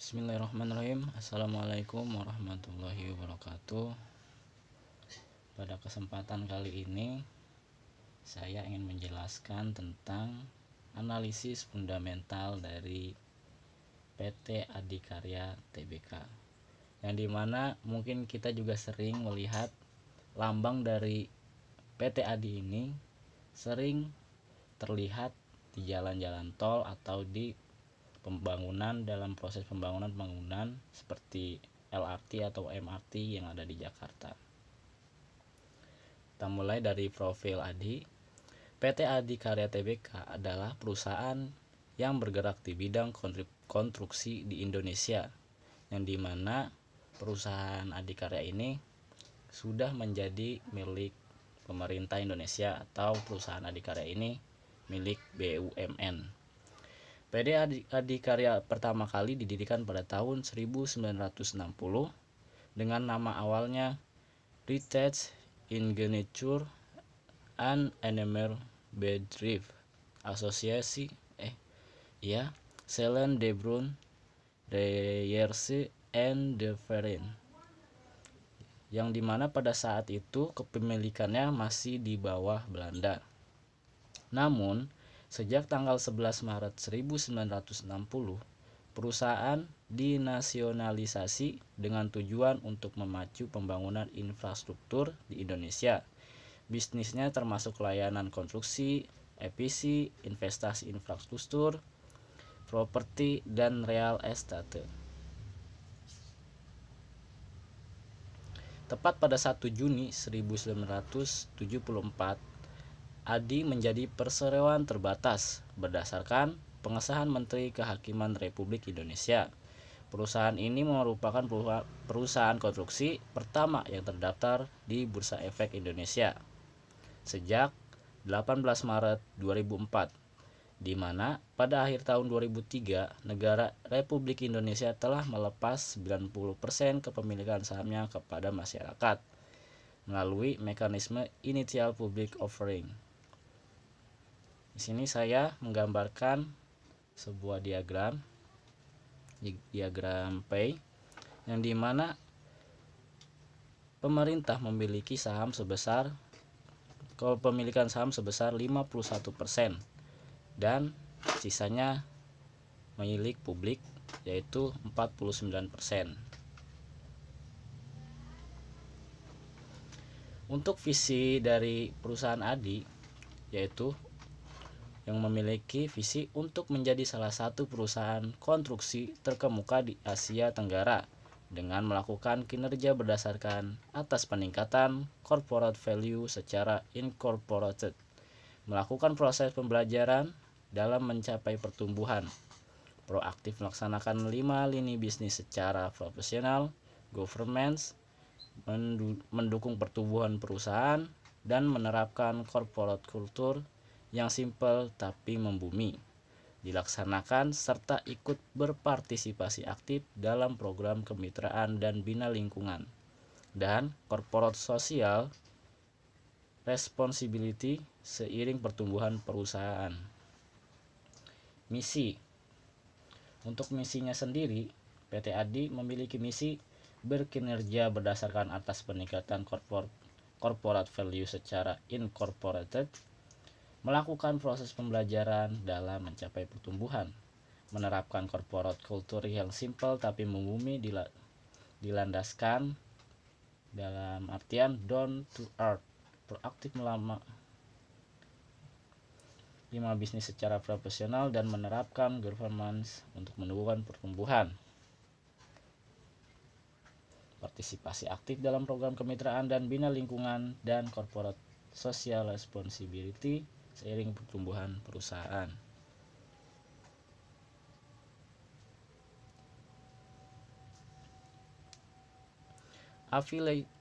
Bismillahirrahmanirrahim. Assalamualaikum warahmatullahi wabarakatuh. Pada kesempatan kali ini saya ingin menjelaskan tentang analisis fundamental dari PT Adikarya Tbk, yang dimana mungkin kita juga sering melihat lambang dari PT Adi ini sering terlihat di jalan-jalan tol atau di dalam proses pembangunan seperti LRT atau MRT yang ada di Jakarta. Kita mulai dari profil Adi. PT Adikarya Tbk adalah perusahaan yang bergerak di bidang konstruksi di Indonesia, yang dimana perusahaan Adikarya ini sudah menjadi milik pemerintah Indonesia atau perusahaan Adikarya ini milik BUMN. PT Adikarya pertama kali didirikan pada tahun 1960 dengan nama awalnya Retouch Ingenieur and Engineer Bedrijf Associatie Cellen de Brun Recherche en Development, yang dimana pada saat itu kepemilikannya masih di bawah Belanda. Namun sejak tanggal 11 Maret 1960, perusahaan dinasionalisasi dengan tujuan untuk memacu pembangunan infrastruktur di Indonesia. Bisnisnya termasuk layanan konstruksi, EPC, investasi infrastruktur, properti, dan real estate. Tepat pada 1 Juni 1974, Adi menjadi perseroan terbatas berdasarkan pengesahan Menteri Kehakiman Republik Indonesia. Perusahaan ini merupakan perusahaan konstruksi pertama yang terdaftar di Bursa Efek Indonesia sejak 18 Maret 2004, di mana pada akhir tahun 2003 negara Republik Indonesia telah melepas 90% kepemilikan sahamnya kepada masyarakat melalui mekanisme Initial Public Offering. Di sini saya menggambarkan sebuah diagram PAY, yang dimana pemerintah memiliki kepemilikan saham sebesar 51% dan sisanya milik publik yaitu 49%. Untuk visi dari perusahaan Adi yaitu yang memiliki visi untuk menjadi salah satu perusahaan konstruksi terkemuka di Asia Tenggara dengan melakukan kinerja berdasarkan atas peningkatan corporate value secara incorporated, melakukan proses pembelajaran dalam mencapai pertumbuhan, proaktif melaksanakan 5 lini bisnis secara profesional, governance, mendukung pertumbuhan perusahaan, dan menerapkan corporate culture yang simpel tapi membumi, dilaksanakan serta ikut berpartisipasi aktif dalam program kemitraan dan bina lingkungan dan corporate social responsibility seiring pertumbuhan perusahaan. Misi. Untuk misinya sendiri, PT Adi memiliki misi berkinerja berdasarkan atas peningkatan corporate value secara incorporated, melakukan proses pembelajaran dalam mencapai pertumbuhan, menerapkan corporate culture yang simpel tapi membumi, dilandaskan dalam artian down to earth, proaktif melama 5 bisnis secara profesional, dan menerapkan governance untuk mendukung pertumbuhan, partisipasi aktif dalam program kemitraan dan bina lingkungan, dan corporate social responsibility seiring pertumbuhan perusahaan.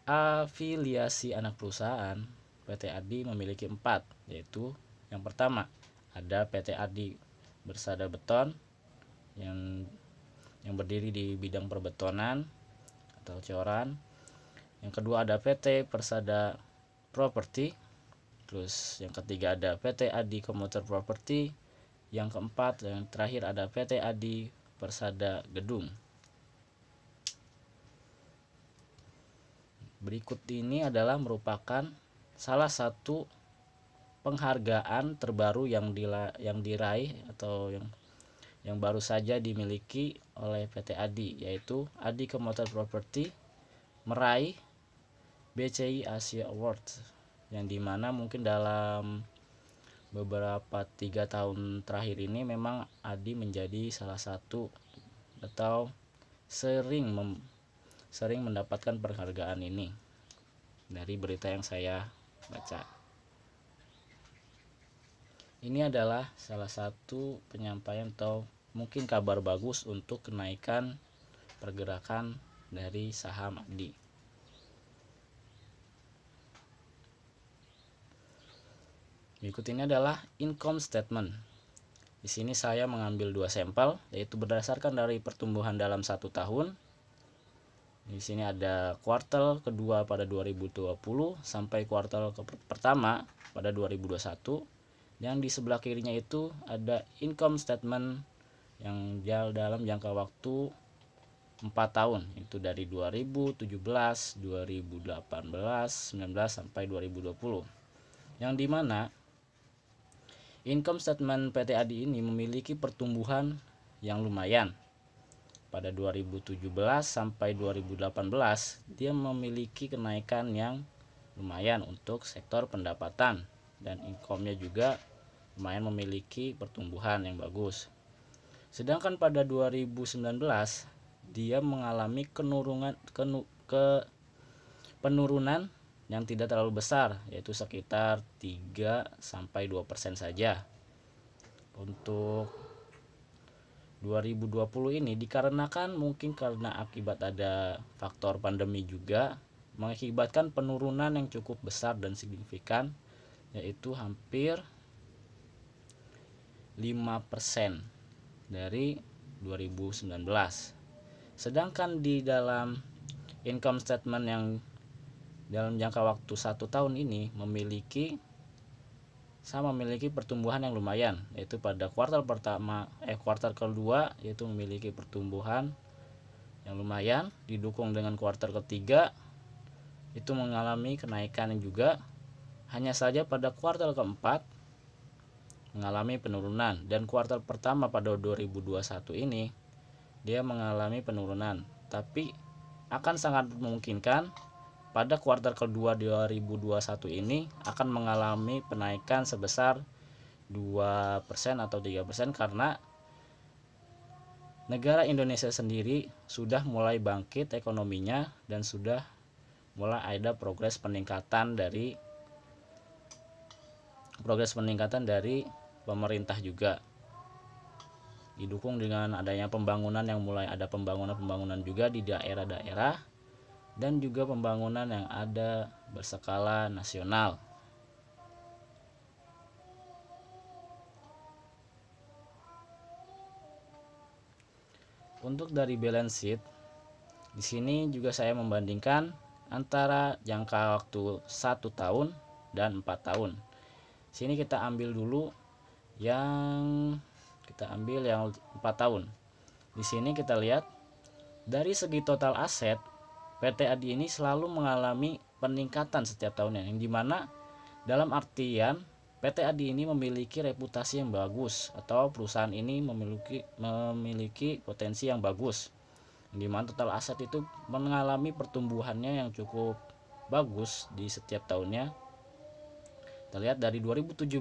Afiliasi anak perusahaan PT Adi memiliki 4, yaitu yang pertama ada PT Adi Persada Beton yang berdiri di bidang perbetonan atau coran. Yang kedua ada PT Persada Property. Terus yang ketiga ada PT Adi Komuter Property. Yang keempat yang terakhir ada PT Adi Persada Gedung. Berikut ini adalah merupakan salah satu penghargaan terbaru yang diraih atau yang baru saja dimiliki oleh PT ADI, yaitu ADI Komuter Property meraih BCI Asia Awards, yang dimana mungkin dalam beberapa 3 tahun terakhir ini memang ADI menjadi salah satu atau sering mendapatkan penghargaan ini dari berita yang saya baca. Ini adalah salah satu penyampaian atau mungkin kabar bagus untuk kenaikan pergerakan dari saham ADI. Berikut ini adalah income statement. Di sini saya mengambil 2 sampel, yaitu berdasarkan dari pertumbuhan dalam 1 tahun. Di sini ada kuartal kedua pada 2020 sampai kuartal pertama pada 2021. Yang di sebelah kirinya itu ada income statement yang dalam jangka waktu 4 tahun, itu dari 2017, 2018, 19 sampai 2020. Yang dimana income statement PT ADI ini memiliki pertumbuhan yang lumayan. Pada 2017 sampai 2018 dia memiliki kenaikan yang lumayan untuk sektor pendapatan, dan income-nya juga lumayan memiliki pertumbuhan yang bagus. Sedangkan pada 2019 dia mengalami penurunan yang tidak terlalu besar, yaitu sekitar 3-2% saja. Untuk 2020 ini dikarenakan mungkin karena akibat ada faktor pandemi juga mengakibatkan penurunan yang cukup besar dan signifikan, yaitu hampir 5% dari 2019. Sedangkan di dalam income statement yang dalam jangka waktu 1 tahun ini memiliki pertumbuhan yang lumayan, yaitu pada kuartal kedua yaitu memiliki pertumbuhan yang lumayan, didukung dengan kuartal ketiga itu mengalami kenaikan juga. Hanya saja pada kuartal keempat mengalami penurunan, dan kuartal pertama pada 2021 ini dia mengalami penurunan, tapi akan sangat memungkinkan pada kuartal kedua 2021 ini akan mengalami penaikan sebesar 2% atau 3%, karena negara Indonesia sendiri sudah mulai bangkit ekonominya dan sudah mulai ada progres peningkatan dari pemerintah juga, didukung dengan adanya pembangunan yang mulai ada pembangunan juga di daerah-daerah, dan juga pembangunan yang ada berskala nasional. Untuk dari balance sheet, di sini juga saya membandingkan antara jangka waktu 1 tahun dan 4 tahun. Sini kita ambil dulu yang 4 tahun. Di sini kita lihat dari segi total aset PT ADI ini selalu mengalami peningkatan setiap tahunnya, yang dimana dalam artian PT ADI ini memiliki reputasi yang bagus, atau perusahaan ini memiliki potensi yang bagus, yang dimana total aset itu mengalami pertumbuhannya yang cukup bagus di setiap tahunnya. Kita lihat dari 2017,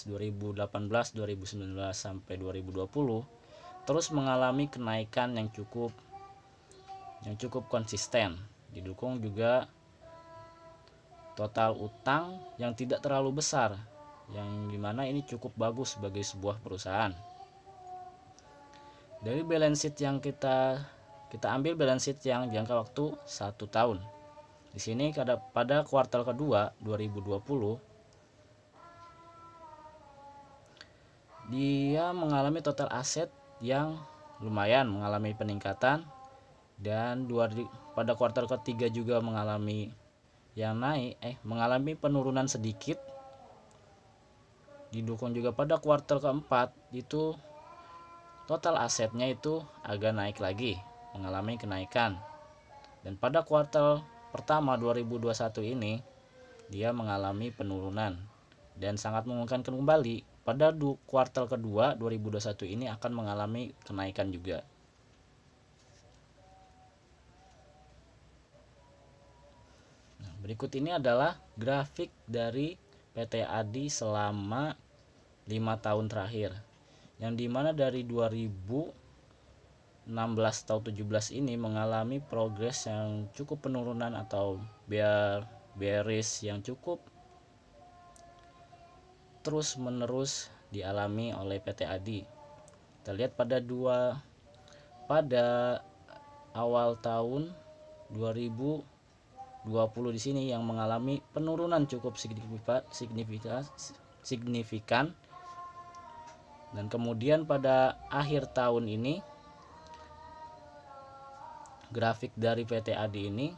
2018, 2019 sampai 2020 terus mengalami kenaikan yang cukup konsisten, didukung juga total utang yang tidak terlalu besar, yang dimana ini cukup bagus sebagai sebuah perusahaan. Dari balance sheet yang kita ambil balance sheet yang jangka waktu 1 tahun. Di sini pada kuartal kedua 2020 dia mengalami total aset yang lumayan mengalami peningkatan, dan pada kuartal ketiga juga mengalami penurunan sedikit, didukung juga pada kuartal keempat itu total asetnya itu agak naik lagi, mengalami kenaikan, dan pada kuartal pertama 2021 ini dia mengalami penurunan dan sangat memungkinkan kembali pada kuartal kedua 2021 ini akan mengalami kenaikan juga. Nah, berikut ini adalah grafik dari PT ADI selama 5 tahun terakhir, yang dimana dari 2016 atau 17 ini mengalami progres yang cukup penurunan atau bearish yang cukup terus menerus dialami oleh PT ADI. Kita lihat pada awal tahun 2020 di sini yang mengalami penurunan cukup signifikan, dan kemudian pada akhir tahun ini grafik dari PT ADI ini,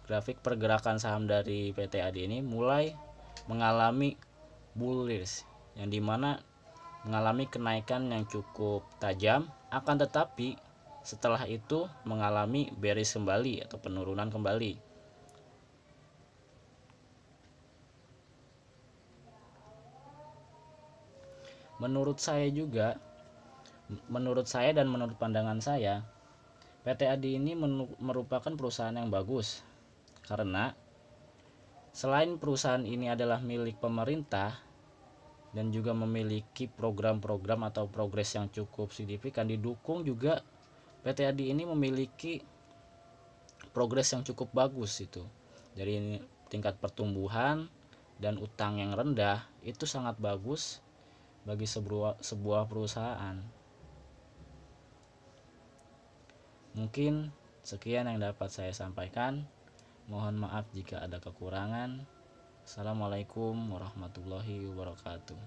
grafik pergerakan saham dari PT ADI ini mulai mengalami bullish, yang dimana mengalami kenaikan yang cukup tajam, akan tetapi setelah itu mengalami bearish kembali atau penurunan kembali. Menurut saya dan menurut pandangan saya, PT ADI ini merupakan perusahaan yang bagus, karena selain perusahaan ini adalah milik pemerintah dan juga memiliki program-program atau progres yang cukup signifikan, didukung juga PT ADI ini memiliki progres yang cukup bagus itu. Dari tingkat pertumbuhan dan utang yang rendah itu sangat bagus bagi sebuah perusahaan. Mungkin sekian yang dapat saya sampaikan. Mohon maaf jika ada kekurangan. Assalamualaikum warahmatullahi wabarakatuh.